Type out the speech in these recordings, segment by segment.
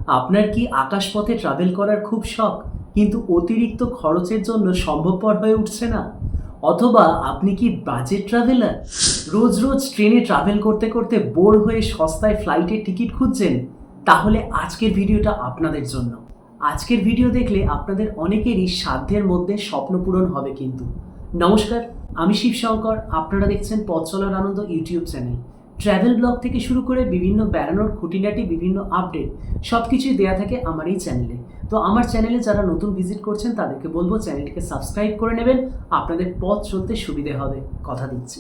আপনার কি আকাশপথে ট্রাভেল করার খুব শখ, কিন্তু অতিরিক্ত খরচের জন্য সম্ভবপর হয়ে উঠছে না? অথবা আপনি কি বাজেট ট্রাভেলার, রোজ রোজ ট্রেনে ট্রাভেল করতে করতে বোর হয়ে সস্তায় ফ্লাইটের টিকিট খুঁজছেন? তাহলে আজকের ভিডিওটা আপনাদের জন্য। আজকের ভিডিও দেখলে আপনাদের অনেকেরই সাধ্যের মধ্যে স্বপ্ন পূরণ হবে কিন্তু। নমস্কার, আমি শিবশঙ্কর। আপনারা দেখছেন পথ চলার আনন্দ ইউটিউব চ্যানেল। ট্র্যাভেল ব্লগ থেকে শুরু করে বিভিন্ন বেড়ানোর খুঁটিনাটি, বিভিন্ন আপডেট সব কিছুই দেওয়া থাকে আমার এই চ্যানেলে। তো আমার চ্যানেলে যারা নতুন ভিজিট করছেন তাদেরকে বলবো চ্যানেলটিকে সাবস্ক্রাইব করে নেবেন, আপনাদের পথ চলতে সুবিধে হবে, কথা দিচ্ছি।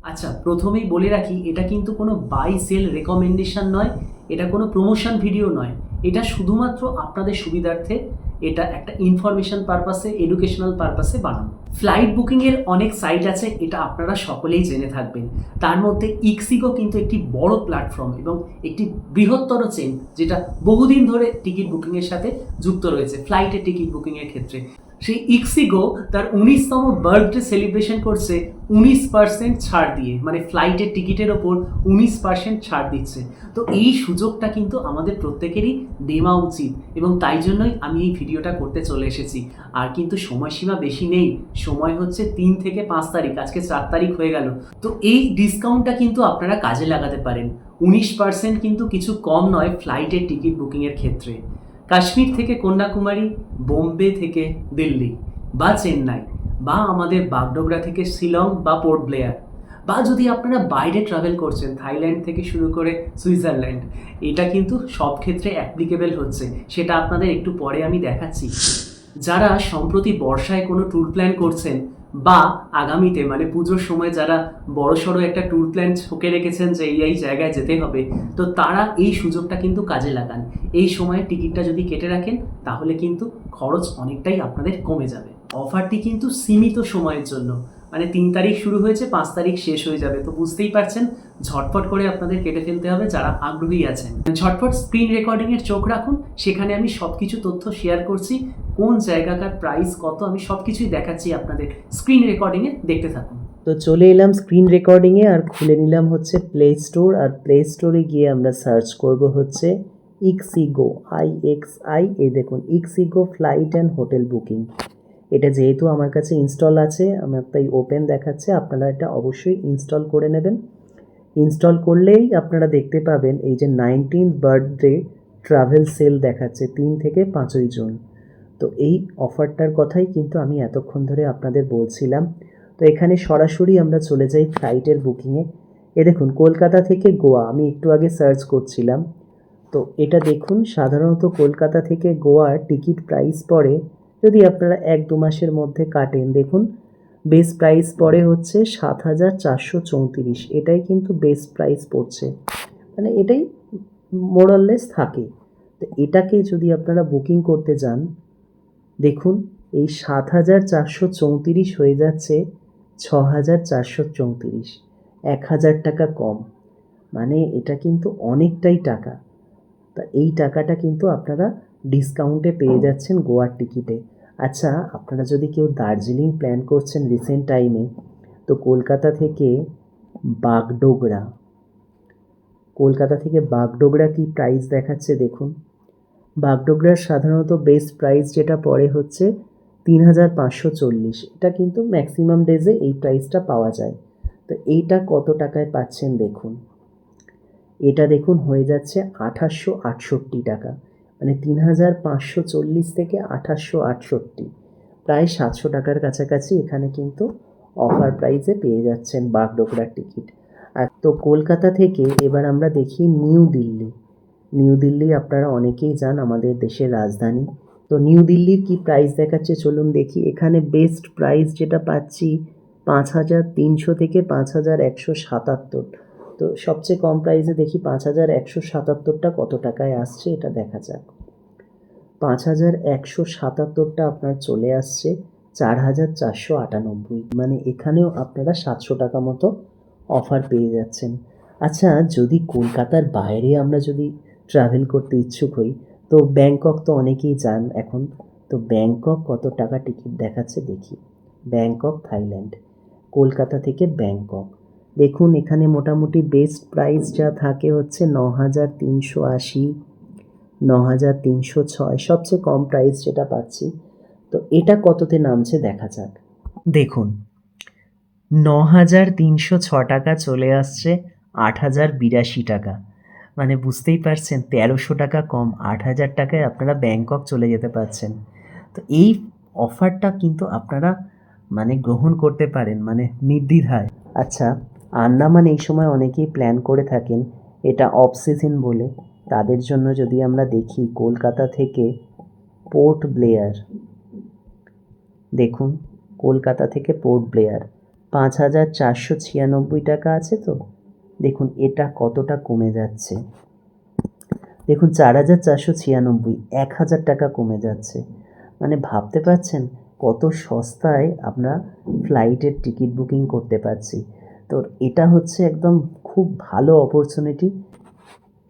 আচ্ছা, প্রথমেই বলে রাখি, এটা কিন্তু কোনো বাই সেল রেকমেন্ডেশন নয়, এটা কোনো প্রমোশন ভিডিও নয়, এটা শুধুমাত্র আপনাদের সুবিধার্থে, এটা একটা ইনফরমেশন পারপাসে, এডুকেশনাল পারপাসে বানানো। ফ্লাইট বুকিংয়ের অনেক সাইট আছে, এটা আপনারা সকলেই জেনে থাকবেন। তার মধ্যে ইক্সিগো কিন্তু একটি বড় প্ল্যাটফর্ম এবং একটি বৃহত্তর চেন, যেটা বহুদিন ধরে টিকিট বুকিংয়ের সাথে যুক্ত রয়েছে ফ্লাইটের টিকিট বুকিংয়ের ক্ষেত্রে। সেই ইক্সিগো তার 19তম বার্থডে সেলিব্রেশন করছে 19% ছাড় দিয়ে, মানে ফ্লাইটের টিকিটের ওপর 19% ছাড় দিচ্ছে। তো এই সুযোগটা কিন্তু আমাদের প্রত্যেকেরই নেওয়া উচিত, এবং তাই জন্যই আমি এই ভিডিওটা করতে চলে এসেছি। আর কিন্তু সময়সীমা বেশি নেই, সময় হচ্ছে 3 থেকে 5 তারিখ, আজকে 4 তারিখ হয়ে গেল। তো এই ডিসকাউন্টটা কিন্তু আপনারা কাজে লাগাতে পারেন। 19% কিন্তু কিছু কম নয় ফ্লাইটের টিকিট বুকিংয়ের ক্ষেত্রে। কাশ্মীর থেকে কন্যাকুমারী, বোম্বে থেকে দিল্লি বা চেন্নাই, বা আমাদের বাগডোগরা থেকে শিলং বা পোর্ট ব্লেয়ার, বা যদি আপনারা বাইরে ট্রাভেল করছেন থাইল্যান্ড থেকে শুরু করে সুইজারল্যান্ড, এটা কিন্তু সব ক্ষেত্রে অ্যাপ্লিকেবল হচ্ছে। সেটা আপনাদের একটু পরে আমি দেখাচ্ছি। যারা সম্প্রতি বর্ষায় কোনো ট্যুর প্ল্যান করছেন, বা আগামীতে মানে পুজোর সময় যারা বড়সড় একটা ট্যুর প্ল্যান ছকে রেখেছেন যে এই জায়গায় যেতে হবে, তো তারা এই সুযোগটা কিন্তু কাজে লাগান। এই সময়ে টিকিটটা যদি কেটে রাখেন তাহলে কিন্তু খরচ অনেকটাই আপনাদের কমে যাবে। অফারটি কিন্তু সীমিত সময়ের জন্য, মানে 3 তারিখ শুরু হয়েছে, 5 তারিখ শেষ হয়ে যাবে। তো বুঝতেই পারছেন, ঝটপট করে আপনাদের কেটে ফেলতে হবে যারা আগ্রহী আছেন। ঝটপট স্ক্রিন রেকর্ডিংয়ের চোখ রাখুন, সেখানে আমি সব কিছু তথ্য শেয়ার করছি। কোন জায়গাকার প্রাইস কত আমি সব কিছুই দেখাচ্ছি আপনাদের, স্ক্রিন রেকর্ডিংয়ে দেখতে থাকুন। তো চলে এলাম স্ক্রিন রেকর্ডিংয়ে, আর খুলে নিলাম হচ্ছে প্লে স্টোর। আর প্লে স্টোরে গিয়ে আমরা সার্চ করব হচ্ছে ইক্সিগো, IXI, এই দেখুন ixigo flight and hotel booking. এটা যেহেতু আমার কাছে ইনস্টল আছে, আমার তাই ওপেন দেখাচ্ছে। আপনারা এটা অবশ্যই ইনস্টল করে নেবেন। ইনস্টল করলেই আপনারা দেখতে পাবেন এই যে 19th বার্থডে ট্রাভেল সেল দেখাচ্ছে 3 থেকে 5ই জুন। তো এই অফারটার কথাই কিন্তু আমি এতক্ষণ ধরে আপনাদের বলছিলাম। তো এখানে সরাসরি আমরা চলে যাই ফ্লাইটের বুকিংয়ে। এ দেখুন কলকাতা থেকে গোয়া, আমি একটু আগে সার্চ করছিলাম। তো এটা দেখুন, সাধারণত কলকাতা থেকে গোয়ার টিকিট প্রাইস পড়ে, যদি আপনারা 1-2 মাসের মধ্যে কাটেন, দেখুন বেস প্রাইস পড়ে হচ্ছে 7,434। এটাই কিন্তু বেস প্রাইস পড়ছে, মানে এটাই মোরাললেস থাকে। তো এটাকে যদি আপনারা বুকিং করতে যান, দেখুন এই 7,434 হয়ে যাচ্ছে 6,434, 1,000 টাকা কম। মানে এটা কিন্তু অনেকটাই টাকা। তা এই টাকাটা কিন্তু আপনারা ডিসকাউন্টে পেয়ে যাচ্ছেন গোয়ার টিকিটে। আচ্ছা, আপনারা যদি কেউ দার্জিলিং প্ল্যান করছেন রিসেন্ট টাইমে, তো বাগডোগরা কলকাতা থেকে বাগডোগরা কি প্রাইস দেখাচ্ছে দেখুন। বাগডোগরার সাধারণত বেস্ট প্রাইস যেটা পড়ে হচ্ছে 3,540। এটা কিন্তু ম্যাক্সিমাম ডেজে এই প্রাইসটা পাওয়া যায়। তো এইটা কত টাকায় পাচ্ছেন দেখুন। এটা দেখুন হয়ে যাচ্ছে 2,868 টাকা, মানে 3,540 থেকে 2,868, প্রায় 700 টাকার কাছাকাছি এখানে কিন্তু অফার প্রাইসে পেয়ে যাচ্ছেন বাগডোগরার টিকিট। আর তো কলকাতা থেকে এবার আমরা দেখি নিউ দিল্লি। নিউ দিল্লি আপনারা অনেকেই যান, আমাদের দেশের রাজধানী। তো নিউ দিল্লির কি প্রাইস দেখাচ্ছে চলুন দেখি। এখানে বেস্ট প্রাইস যেটা পাচ্ছি 5,300 থেকে 5,177। তো সবচেয়ে কম প্রাইসে দেখি 5,177টা কত টাকায় আসছে এটা দেখা যাক। 5,177টা আপনার চলে আসছে 4,498, মানে এখানেও আপনারা 700 টাকা মতো অফার পেয়ে যাচ্ছেন। আচ্ছা, যদি কলকাতার বাইরে আমরা যদি ট্রাভেল করতে ইচ্ছুক হই, তো ব্যাংকক তো অনেকেই যান এখন। তো ব্যাংকক কত টাকা টিকিট দেখাচ্ছে দেখি। ব্যাংকক থাইল্যান্ড, কলকাতা থেকে ব্যাংকক, দেখুন এখানে মোটামুটি বেস্ট প্রাইস যা থাকে হচ্ছে 9,380, 9306 সবচেয়ে কম প্রাইস যেটা পাচ্ছি। তো এটা কততে নামছে দেখা যাক। দেখুন 9306 টাকা চলে আসছে 8082 টাকা। মানে বুঝতেই পারছেন 1300 টাকা কম, 8000 টাকায় আপনারা ব্যাংকক চলে যেতে পারছেন। তো এই অফারটা কিন্তু আপনারা মানে গ্রহণ করতে পারেন মানে নির্দ্বিধায়। আচ্ছা, আন্দামান এই সময় অনেকেই প্ল্যান করে থাকেন, এটা অফ সিজন বলে। তাদের জন্য যদি আমরা দেখি কলকাতা থেকে পোর্ট ব্লেয়ার, দেখুন কলকাতা থেকে পোর্ট ব্লেয়ার 5496 টাকা আছে। তো দেখুন এটা কতটা কমে যাচ্ছে, দেখুন 4496, 1000 টাকা কমে যাচ্ছে। মানে ভাবতে পারছেন কত সস্তায় আমরা ফ্লাইটের টিকিট বুকিং করতে পারছি। তো এটা হচ্ছে একদম খুব ভালো অপরচুনিটি।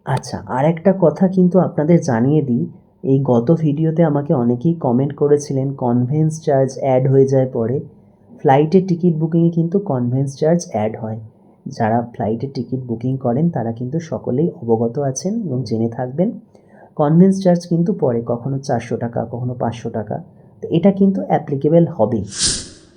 আচ্ছা, আর একটা কথা কিন্তু আপনাদের জানিয়ে দিই, এই গত ভিডিওতে আমাকে অনেকেই কমেন্ট করেছিলেন কনভেন্স চার্জ অ্যাড হয়ে যায় পরে। ফ্লাইটের টিকিট বুকিংয়ে কিন্তু কনভেন্স চার্জ অ্যাড হয়। যারা ফ্লাইটের টিকিট বুকিং করেন তারা কিন্তু সকলেই অবগত আছেন এবং জেনে থাকবেন। কনভেন্স চার্জ কিন্তু পরে কখনো 400 টাকা, কখনো 500 টাকা। তো এটা কিন্তু অ্যাপ্লিকেবল হবেই।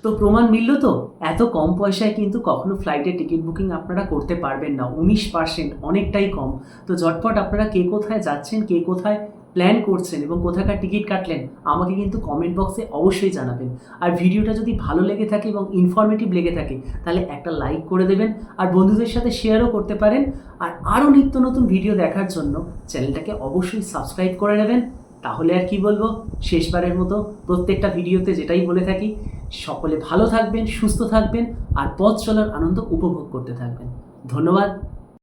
তো প্রমাণ মিলল তো, এত কম পয়সায় কিন্তু কখনো ফ্লাইটের টিকিট বুকিং আপনারা করতে পারবেন না। 19% অনেকটাই কম। তো ঝটপট আপনারা কে কোথায় যাচ্ছেন, কে কোথায় প্ল্যান করছেন এবং কোথাকার টিকিট কাটলেন আমাকে কিন্তু কমেন্ট বক্সে অবশ্যই জানাবেন। আর ভিডিওটা যদি ভালো লেগে থাকে এবং ইনফরমেটিভ লেগে থাকে তাহলে একটা লাইক করে দেবেন, আর বন্ধুদের সাথে শেয়ারও করতে পারেন। আর আরও নিত্য নতুন ভিডিও দেখার জন্য চ্যানেলটাকে অবশ্যই সাবস্ক্রাইব করে নেবেন। তাহলে আর কি বলবো, শেষবারের মতো প্রত্যেকটা ভিডিওতে যেটাই বলে থাকি, সকলে ভালো থাকবেন, সুস্থ থাকবেন আর পথ চলার আনন্দ উপভোগ করতে থাকবেন। ধন্যবাদ।